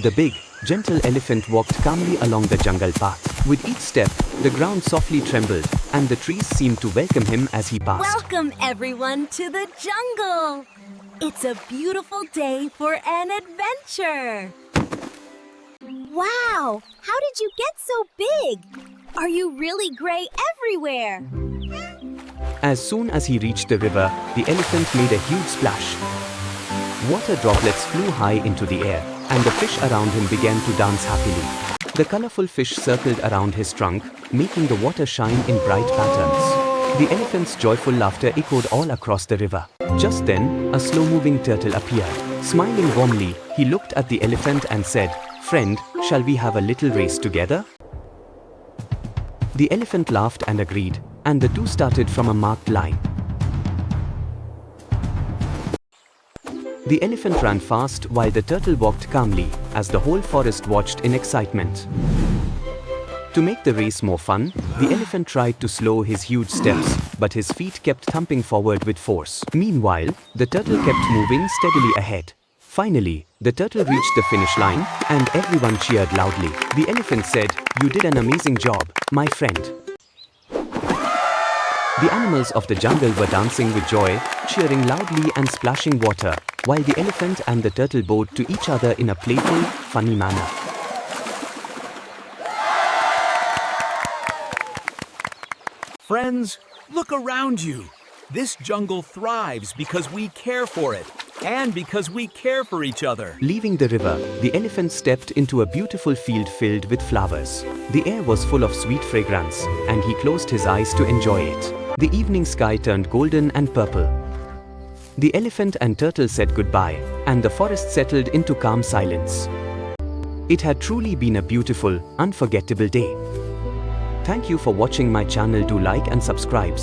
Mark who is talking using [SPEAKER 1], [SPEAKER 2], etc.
[SPEAKER 1] The big, gentle elephant walked calmly along the jungle path. With each step, the ground softly trembled, and the trees seemed to welcome him as he passed.
[SPEAKER 2] Welcome everyone to the jungle! It's a beautiful day for an adventure! Wow! How did you get so big? Are you really gray everywhere?
[SPEAKER 1] As soon as he reached the river, the elephant made a huge splash. Water droplets flew high into the air, and the fish around him began to dance happily. The colorful fish circled around his trunk, making the water shine in bright patterns. The elephant's joyful laughter echoed all across the river. Just then, a slow-moving turtle appeared. Smiling warmly, he looked at the elephant and said, "Friend, shall we have a little race together?" The elephant laughed and agreed, and the two started from a marked line. The elephant ran fast while the turtle walked calmly, as the whole forest watched in excitement. To make the race more fun, the elephant tried to slow his huge steps, but his feet kept thumping forward with force. Meanwhile, the turtle kept moving steadily ahead. Finally, the turtle reached the finish line, and everyone cheered loudly. The elephant said, "You did an amazing job, my friend." The animals of the jungle were dancing with joy, cheering loudly and splashing water, while the elephant and the turtle bowed to each other in a playful, funny manner.
[SPEAKER 3] Friends, look around you. This jungle thrives because we care for it, and because we care for each other.
[SPEAKER 1] Leaving the river, the elephant stepped into a beautiful field filled with flowers. The air was full of sweet fragrance, and he closed his eyes to enjoy it. The evening sky turned golden and purple. The elephant and turtle said goodbye, and the forest settled into calm silence. It had truly been a beautiful, unforgettable day. Thank you for watching my channel. Do like and subscribe.